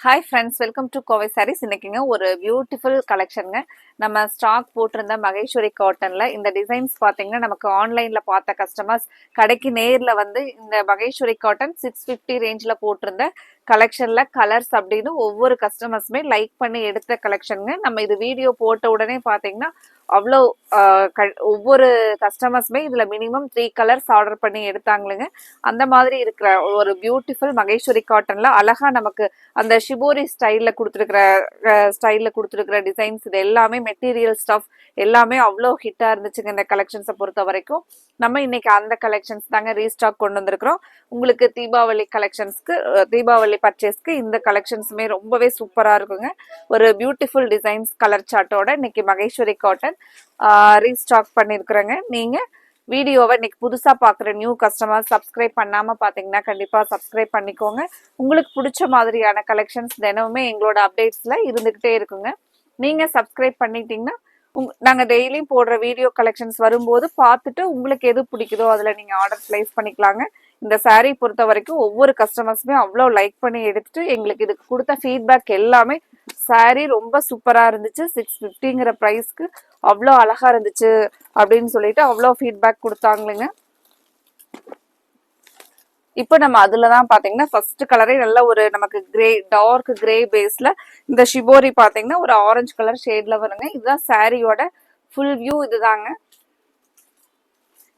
Hi friends, welcome to Kovai Sarees. இன்னைக்குங்க ஒரு beautiful கலெக்ஷனுங்க. நம்ம stock போட்டிருந்த மகேஸ்வரி காட்டன்ல இந்த டிசைன்ஸ் பாத்தீங்கன்னா நமக்கு ஆன்லைன்ல பார்த்த கஸ்டமர்ஸ் கடைக்கு நேர்ல வந்து இந்த மகேஸ்வரி காட்டன் 650 ரேஞ்ச்ல போட்டிருந்த கலெக்ஷன்ல கலர்ஸ் அப்படின்னு ஒவ்வொரு கஸ்டமர்ஸுமே லைக் பண்ணி எடுத்த கலெக்ஷனுங்க. நம்ம இது வீடியோ போட்ட உடனே பாத்தீங்கன்னா அவ்வளோ ஒவ்வொரு கஸ்டமர்ஸுமே இதுல மினிமம் 3 கலர்ஸ் ஆர்டர் பண்ணி எடுத்தாங்களுங்க. அந்த மாதிரி இருக்கிற ஒரு பியூட்டிஃபுல் மகேஸ்வரி காட்டன்ல அழகா நமக்கு அந்த ஷிபோரி ஸ்டைல்ல கொடுத்துருக்கிற டிசைன்ஸ் இது எல்லாமே மெட்டீரியல் ஸ்டஃப் எல்லாமே அவ்வளோ ஹிட்டா இருந்துச்சுங்க. இந்த கலெக்ஷன்ஸை பொறுத்த வரைக்கும் நம்ம இன்னைக்கு அந்த கலெக்ஷன்ஸ் தாங்க ரீஸ்டாக் கொண்டு வந்திருக்கிறோம். உங்களுக்கு தீபாவளி பர்ச்சேஸ்க்கு இந்த கலெக்ஷன்ஸுமே ரொம்பவே சூப்பரா இருக்குங்க. ஒரு பியூட்டிஃபுல் டிசைன்ஸ் கலர் சார்ட்டோட இன்னைக்கு மகேஸ்வரி காட்டன் ரீஸ்டாக் பண்ணிருக்கிறேங்க. நீங்க வீடியோவை இன்னைக்கு புதுசா பாக்குற நியூ கஸ்டமர் சப்ஸ்கிரைப் பண்ணாம பாத்தீங்கன்னா கண்டிப்பா சப்ஸ்கிரைப் பண்ணிக்கோங்க. உங்களுக்கு பிடிச்ச மாதிரியான கலெக்ஷன்ஸ் தினமுமே எங்களோட அப்டேட்ஸ்ல இருந்துகிட்டே இருக்குங்க. நீங்க சப்ஸ்கிரைப் பண்ணிட்டீங்கன்னா நாங்க டெய்லியும் போடுற வீடியோ கலெக்ஷன்ஸ் வரும்போது பார்த்துட்டு உங்களுக்கு எது பிடிக்குதோ அதுல நீங்க ஆர்டர் பிளேஸ் பண்ணிக்கலாங்க. இந்த saree பொறுத்த வரைக்கும் ஒவ்வொரு கஸ்டமர்ஸுமே அவ்வளோ லைக் பண்ணி எடுத்துட்டு எங்களுக்கு இதுக்கு கொடுத்த ஃபீட்பேக் எல்லாமே saree ரொம்ப சூப்பரா இருந்துச்சு, 650ங்கிற ப்ரைஸ்க்கு அவ்வளோ அழகா இருந்துச்சு அப்படின்னு சொல்லிட்டு அவ்வளோ ஃபீட்பேக் கொடுத்தாங்களுங்க. இப்போ நம்ம அதுலதான் பாத்தீங்கன்னா ஃபர்ஸ்ட் கலரே நல்ல ஒரு நமக்கு டார்க் கிரே பேஸ்ல இந்த ஷிபோரி பாத்தீங்கன்னா ஒரு ஆரஞ்சு கலர் ஷேட்ல வருங்க. இதுதான் சாரியோட ஃபுல் வியூ. இதுதாங்க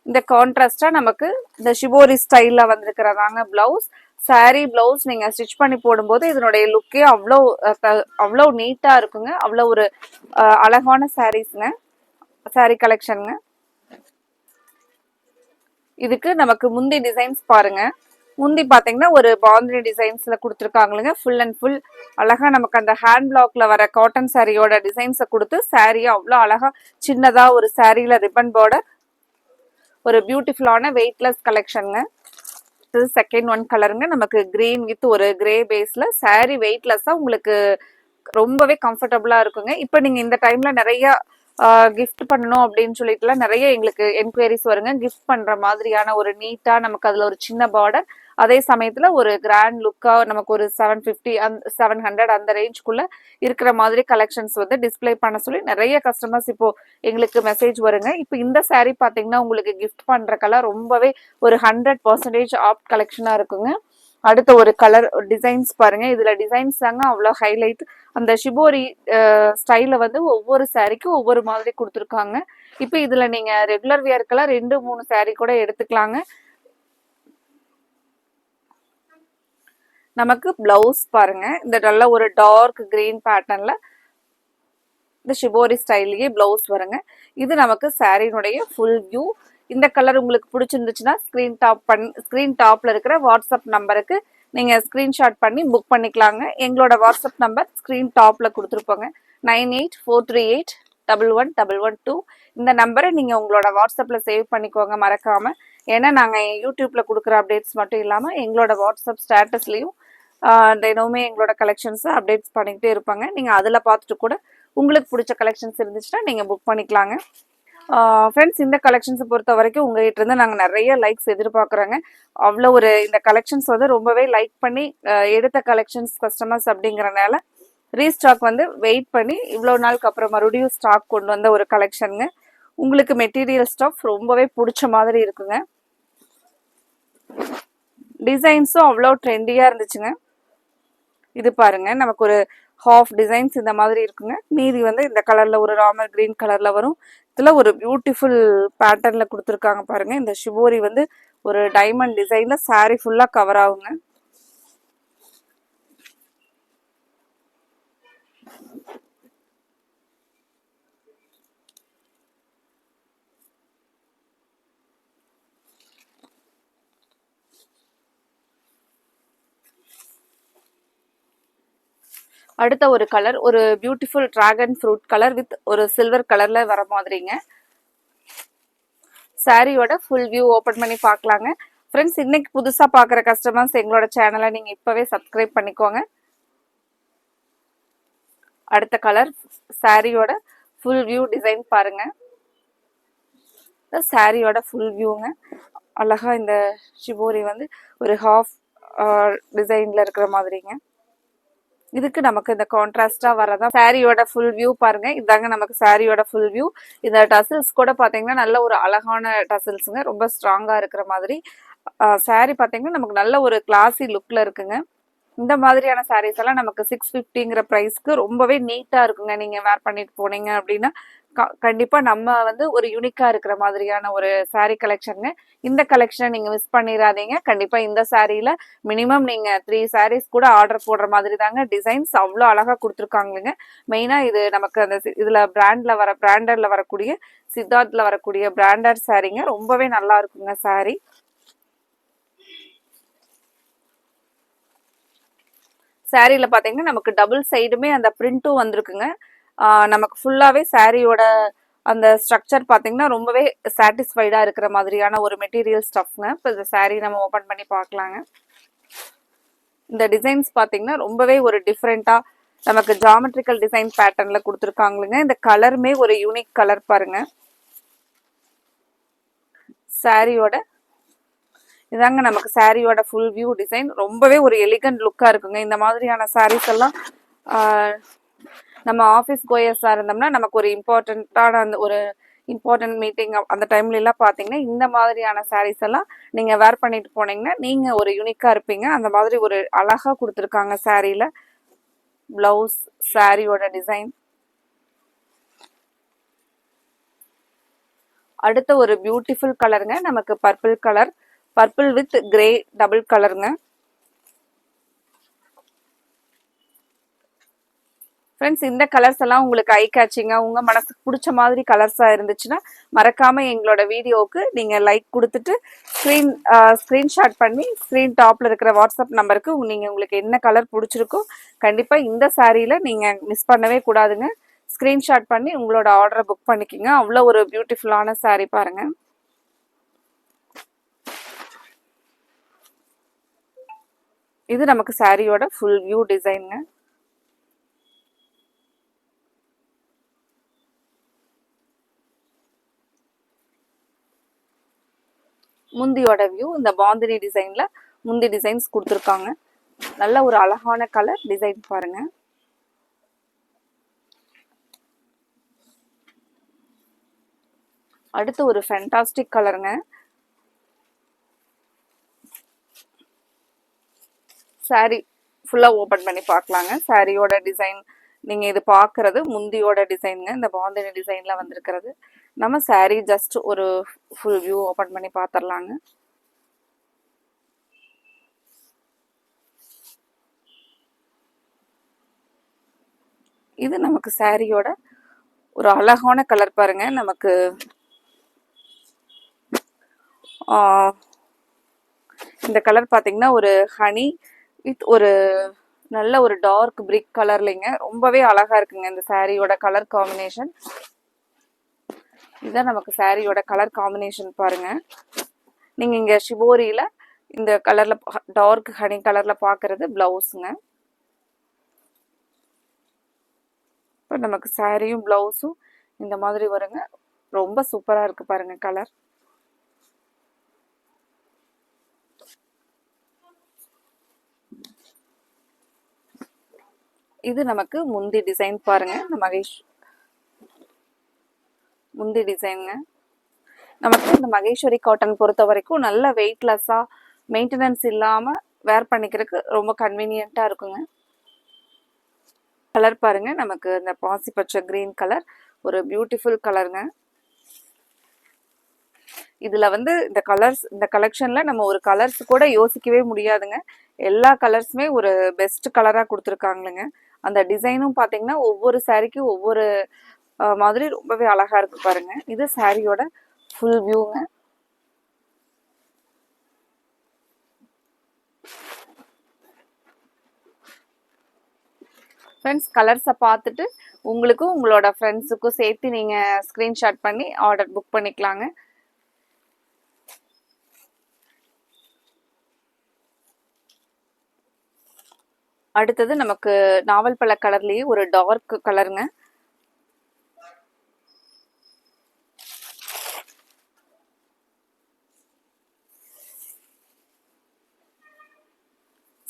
இந்த கான்ட்ராஸ்டா நமக்கு இந்த ஷிபோரி ஸ்டைல்ல வந்திருக்கிறதாங்க பிளவுஸ். saree பிளவுஸ் நீங்க ஸ்டிச் பண்ணி போடும்போது இதனுடைய லுக்கே அவ்வளோ நீட்டா இருக்குங்க. அவ்வளோ ஒரு அழகான சாரீஸ்ங்க, saree கலெக்ஷனுங்க. இதுக்கு நமக்கு முந்தி டிசைன்ஸ் பாருங்க. முந்தி பாத்தீங்கன்னா ஒரு பாந்தினி டிசைன்ஸ்ல கொடுத்துருக்காங்களுங்க. ஃபுல் அண்ட் ஃபுல் அழகா நமக்கு அந்த ஹேண்ட் பிளாக்ல வர காட்டன் சாரியோட டிசைன்ஸை கொடுத்து சாரியை அவ்வளோ அழகா சின்னதா ஒரு சாரியில ரிப்பன் பார்டர், ஒரு பியூட்டிஃபுல்லான வெயிட்லெஸ் கலெக்ஷனுங்க. இது செகண்ட் ஒன் கலருங்க. நமக்கு கிரீன் வித் ஒரு கிரே பேஸ்ல சாரி வெயிட்லெஸ்ஸா உங்களுக்கு ரொம்பவே கம்ஃபர்டபுளா இருக்குங்க. இப்போ நீங்க இந்த டைம்ல நிறைய கிஃப்ட் பண்ணணும் அப்படின்னு சொல்லிட்டுலாம் நிறைய எங்களுக்கு என்கொயரிஸ் வருங்க. கிஃப்ட் பண்ற மாதிரியான ஒரு நீட்டா நமக்கு அதுல ஒரு சின்ன பார்டர், அதே சமயத்துல ஒரு கிராண்ட் லுக்கா நமக்கு ஒரு 750 700 அந்த ரேஞ்சுக்குள்ள இருக்கிற மாதிரி கலெக்ஷன்ஸ் வந்து டிஸ்பிளே பண்ண சொல்லி நிறைய கஸ்டமர்ஸ் இப்போ எங்களுக்கு மெசேஜ் வருங்க. இப்போ இந்த saree பாத்தீங்கன்னா உங்களுக்கு கிஃப்ட் பண்றக்கெல்லாம் ரொம்பவே ஒரு 100% ஆப்ட் கலெக்ஷனா இருக்குங்க. அடுத்த ஒரு கலர் டிசைன்ஸ் பாருங்க. இதுல டிசைன்ஸ் தாங்க அவ்வளோ ஹைலைட். அந்த ஷிபோரி ஸ்டைல வந்து ஒவ்வொரு சாரிக்கும் ஒவ்வொரு மாதிரி கொடுத்துருக்காங்க. இப்போ இதுல நீங்க ரெகுலர் வியர்க்கெல்லாம் 2-3 saree கூட எடுத்துக்கலாங்க. நமக்கு பிளவுஸ் பாருங்க. இந்த நல்ல ஒரு டார்க் கிரீன் பேட்டர்ன்ல இந்த ஷிபோரி ஸ்டைல்லயே பிளவுஸ் வருங்க. இது நமக்கு சாரியினுடைய ஃபுல் வியூ. இந்த கலர் உங்களுக்கு பிடிச்சிருந்துச்சுன்னா ஸ்கிரீன் டாப்ல இருக்கிற வாட்ஸ்அப் நம்பருக்கு நீங்க ஸ்கிரீன்ஷாட் பண்ணி புக் பண்ணிக்கலாங்க. எங்களோட வாட்ஸ்அப் நம்பர் ஸ்கிரீன் டாப்ல கொடுத்துருப்போங்க, 9843811112. இந்த நம்பரை நீங்க உங்களோட வாட்ஸ்அப்ல சேவ் பண்ணிக்கோங்க மறக்காம. ஏன்னா நாங்க யூடியூப்ல கொடுக்குற அப்டேட்ஸ் மட்டும் இல்லாம எங்களோட வாட்ஸ்அப் ஸ்டேட்டஸ்லயும் தினமுமே எங்களோட கலெக்ஷன்ஸ் அப்டேட்ஸ் பண்ணிக்கிட்டே இருப்பாங்க. நீங்க அதுல பார்த்துட்டு கூட உங்களுக்கு பிடிச்ச கலெக்ஷன்ஸ் இருந்துச்சுன்னா நீங்க புக் பண்ணிக்கலாங்க. ஃப்ரெண்ட்ஸ், இந்த கலெக்ஷன்ஸை பொறுத்த வரைக்கும் உங்ககிட்ட இருந்து நாங்கள் நிறைய லைக்ஸ் எதிர்பார்க்குறோங்க. அவ்வளோ ஒரு இந்த கலெக்ஷன்ஸ் வந்து ரொம்பவே லைக் பண்ணி எடுத்த கலெக்ஷன்ஸ் கஸ்டமர்ஸ் அப்படிங்கிறனால ரீஸ்டாக் வந்து வெயிட் பண்ணி இவ்வளோ நாளுக்கு அப்புறம் மறுபடியும் ஸ்டாக் கொண்டு வந்த ஒரு கலெக்ஷனுங்க. உங்களுக்கு மெட்டீரியல் ஸ்டாஃப் ரொம்பவே பிடிச்ச மாதிரி இருக்குங்க. டிசைன்ஸும் அவ்வளோ ட்ரெண்டியாக இருந்துச்சுங்க. இது பாருங்க, நமக்கு ஒரு ஹாஃப் டிசைன்ஸ் இந்த மாதிரி இருக்குங்க. மீதி வந்து இந்த கலர்ல ஒரு ராமர் கிரீன் கலர்ல வரும். இதுல ஒரு பியூட்டிஃபுல் பேட்டர்ன்ல கொடுத்துருக்காங்க பாருங்க. இந்த ஷிபோரி வந்து ஒரு டைமண்ட் டிசைன்ல saree ஃபுல்லா கவர் ஆகுங்க. அடுத்த ஒரு கலர் ஒரு beautiful dragon fruit colour with ஒரு சில்வர் கலர்ல வர மாதிரிங்க. சாரியோட ஃபுல் வியூ ஓபன் பண்ணி பார்க்கலாங்க. ஃப்ரெண்ட்ஸ், இன்னைக்கு புதுசா பாக்குற கஸ்டமர்ஸ் எங்களோட சேனலை நீங்க இப்பவே சப்ஸ்கிரைப் பண்ணிக்கோங்க. அடுத்த கலர் சாரியோட ஃபுல் வியூ டிசைன் பாருங்க. சாரியோட ஃபுல் வியூங்க. அழகா இந்த ஷிபோரி வந்து ஒரு ஹாஃப் டிசைன்ல இருக்கிற மாதிரிங்க. இதுக்கு நமக்கு இந்த கான்ட்ராஸ்டா வரதா சாரியோட ஃபுல் வியூ பாருங்க. இதாங்க நமக்கு சாரியோட ஃபுல் வியூ. இந்த டசில்ஸ் கூட பாத்தீங்கன்னா நல்ல ஒரு அழகான டசில்ஸுங்க, ரொம்ப ஸ்ட்ராங்கா இருக்கிற மாதிரி. சாரி பாத்தீங்கன்னா நமக்கு நல்ல ஒரு கிளாசி லுக்ல இருக்குங்க. இந்த மாதிரியான சாரீஸ் எல்லாம் நமக்கு 650ங்கிற ப்ரைஸ்க்கு ரொம்பவே நீட்டா இருக்குங்க. நீங்க வேர் பண்ணிட்டு போனீங்க அப்படின்னா கண்டிப்பா நம்ம வந்து ஒரு யூனிக்கா இருக்கிற மாதிரியான ஒரு சாரீ கலெக்ஷனுங்க. இந்த கலெக்ஷனை நீங்க மிஸ் பண்ணிடாதீங்க. கண்டிப்பா இந்த சாரீல மினிமம் நீங்க 3 சாரீஸ் கூட ஆர்டர் போடுற மாதிரி தாங்க. டிசைன்ஸ் அவ்வளோ அழகா கொடுத்துருக்காங்களுங்க. மெயினா இது நமக்கு அந்த இதுல பிராண்டட்ல வரக்கூடிய சித்தார்த்ல வரக்கூடிய பிராண்டட் சாரீங்க. ரொம்பவே நல்லா இருக்குங்க சாரீ. சாரியில பாத்தீங்கன்னா நமக்கு டபுள் சைடுமே அந்த பிரிண்ட்டும் வந்திருக்குங்க. நமக்கு ஃபுல்லாவே சாரியோட அந்த ஸ்ட்ரக்சர் பாத்தீங்கன்னா ரொம்பவே சாட்டிஸ்ஃபைடா இருக்கிற மாதிரியான ஒரு மெட்டீரியல் ஸ்டஃப்ங்க. இப்போ இந்த சாரி நம்ம ஓபன் பண்ணி பார்க்கலாங்க. இந்த டிசைன்ஸ் பாத்தீங்கன்னா ரொம்பவே ஒரு டிஃப்ரெண்டா நமக்கு ஜாமெட்ரிக்கல் டிசைன் பேட்டர்ன்ல கொடுத்துருக்காங்களுங்க. இந்த கலருமே ஒரு யூனிக் கலர் பாருங்க. சாரியோட இதாங்க நமக்கு சாரியோட ஃபுல் வியூ டிசைன். ரொம்பவே ஒரு எலிகன்ட் லுக்கா இருக்குங்க. இந்த மாதிரியான சாரீஸ் எல்லாம் நம்ம ஆஃபீஸ் கோயர்ஸா இருந்தோம்னா நமக்கு ஒரு இம்பார்ட்டண்ட்டான அந்த ஒரு இம்பார்ட்டன்ட் மீட்டிங் அந்த டைம்ல எல்லாம் பாத்தீங்கன்னா இந்த மாதிரியான சாரீஸ் எல்லாம் நீங்க வேர் பண்ணிட்டு போனீங்கன்னா நீங்க ஒரு யூனிக்கா இருப்பீங்க. அந்த மாதிரி ஒரு அழகா கொடுத்துருக்காங்க சாரீல. பிளவுஸ், சாரியோட டிசைன். அடுத்த ஒரு பியூட்டிஃபுல் கலருங்க, நமக்கு purple colour. Purple with grey double கலருங்க. ஃப்ரெண்ட்ஸ், இந்த கலர்ஸ் எல்லாம் உங்களுக்கு ஐ கேட்சிங்கா உங்க மனசுக்கு பிடிச்ச மாதிரி கலர்ஸா இருந்துச்சுன்னா மறக்காம எங்களோட வீடியோவுக்கு நீங்க லைக் கொடுத்துட்டு ஸ்கிரீன்ஷாட் பண்ணி ஸ்கிரீன் டாப்ல இருக்கிற வாட்ஸ்அப் நம்பருக்கு நீங்க உங்களுக்கு என்ன கலர் பிடிச்சிருக்கோ கண்டிப்பா இந்த சாரியில நீங்க மிஸ் பண்ணவே கூடாதுங்க. ஸ்கிரீன்ஷாட் பண்ணி உங்களோட ஆர்டரை புக் பண்ணிக்கிங்க. அவ்வளோ ஒரு பியூட்டிஃபுல்லான சாரி பாருங்க. இது நமக்கு சாரியோட ஃபுல் வியூ டிசைனுங்க. முந்தியோட வியூ. இந்த பாந்தினி டிசைன்ல முந்தி டிசைன்ஸ் கொடுத்துருக்காங்க. நல்ல ஒரு அழகான கலர் டிசைன் பாருங்க. அடுத்து ஒரு ஃபேண்டாஸ்டிக் கலருங்க. சாரி ஃபுல்லா ஓபன் பண்ணி பார்க்கலாங்க. சாரியோட டிசைன் நீங்க இது பாக்குறது முந்தியோட டிசைனுங்க. இந்த பாந்தினி டிசைன்ல வந்திருக்கிறது. நம்ம சாரி ஜஸ்ட் ஒரு ஃபுல் வியூ ஓபன் பண்ணி பார்த்துடலாங்க. இது நமக்கு சாரியோட ஒரு அழகான கலர் பாருங்க. நமக்கு இந்த கலர் பாத்தீங்கன்னா ஒரு ஹனி வித் ஒரு நல்ல ஒரு டார்க் பிரிக் கலர்லிங்க. ரொம்பவே அழகா இருக்குங்க இந்த சாரியோட கலர் காம்பினேஷன். இதான் நமக்கு சாரியோட கலர் காம்பினேஷன் பாருங்க. நீங்க இங்க ஷிபோரியில இந்த கலர்ல டார்க் ஹனி கலர்ல பாக்குறது பிளவுஸுங்க. இப்போ நமக்கு சாரியும் பிளவுஸும் இந்த மாதிரி வருங்க. ரொம்ப சூப்பரா இருக்கு பாருங்க கலர். இது நமக்கு முந்தி டிசைன் பாருங்க. முந்தி டிசைனுங்க. நமக்கு இந்த மகேஸ்வரி காட்டன் பொறுத்த வரைக்கும் நல்ல வெயிட்லெஸ்ஸா மெயின்டெனன்ஸ் இல்லாம வேர் பண்ணிக்கிறதுக்கு ரொம்ப கன்வீனியன்ட்டா இருக்குங்க. கலர் பாருங்க. நமக்கு இந்த பாசி பச்சை கிரீன் கலர் ஒரு பியூட்டிஃபுல் கலருங்க. இதுல வந்து இந்த கலெக்ஷன்ல நம்ம ஒரு கலர்ஸ் கூட யோசிக்கவே முடியாதுங்க. எல்லா கலர்ஸுமே ஒரு பெஸ்ட் கலரா கொடுத்துருக்காங்களுங்க. அந்த டிசைனும் பாத்தீங்கன்னா ஒவ்வொரு சாரிக்கும் ஒவ்வொரு மாதிரி ரொம்பவே அழகா இருக்கு பாருங்க. இது சாரியோட ஃபுல் வியூங்க. ஃப்ரெண்ட்ஸ், கலர்ஸை பார்த்துட்டு உங்களுக்கும் உங்களோட ஃப்ரெண்ட்ஸுக்கும் சேர்த்து நீங்க ஸ்கிரீன்ஷாட் பண்ணி ஆர்டர் புக் பண்ணிக்கலாங்க. அடுத்தது நமக்கு நாவல் பழ கலர்லயே ஒரு டார்க் கலருங்க.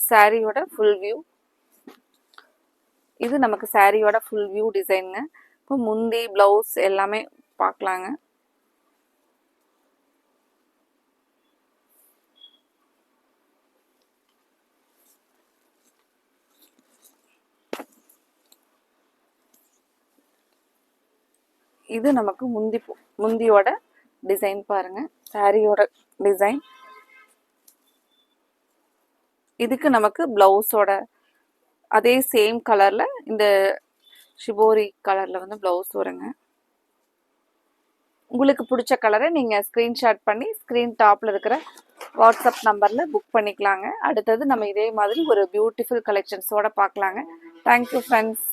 சாரியோட ஃபுல் வியூ. இது நமக்கு சாரியோட ஃபுல் வியூ டிசைனுங்க. இப்போ முந்தி பிளவுஸ் எல்லாமே பார்க்கலாங்க. இது நமக்கு முந்தியோட டிசைன் பாருங்க, சாரியோட டிசைன். இதுக்கு நமக்கு பிளவுஸோட அதே சேம் கலர்ல இந்த ஷிபோரி கலர்ல வந்து பிளவுஸ் வருங்க. உங்களுக்கு பிடிச்ச கலரை நீங்க ஸ்கிரீன்ஷாட் பண்ணி ஸ்கிரீன் டாப்ல இருக்கிற வாட்ஸ்அப் நம்பர்ல புக் பண்ணிக்கலாங்க. அடுத்தது நம்ம இதே மாதிரி ஒரு பியூட்டிஃபுல் கலெக்ஷன்ஸோட பார்க்கலாங்க. Thank you friends.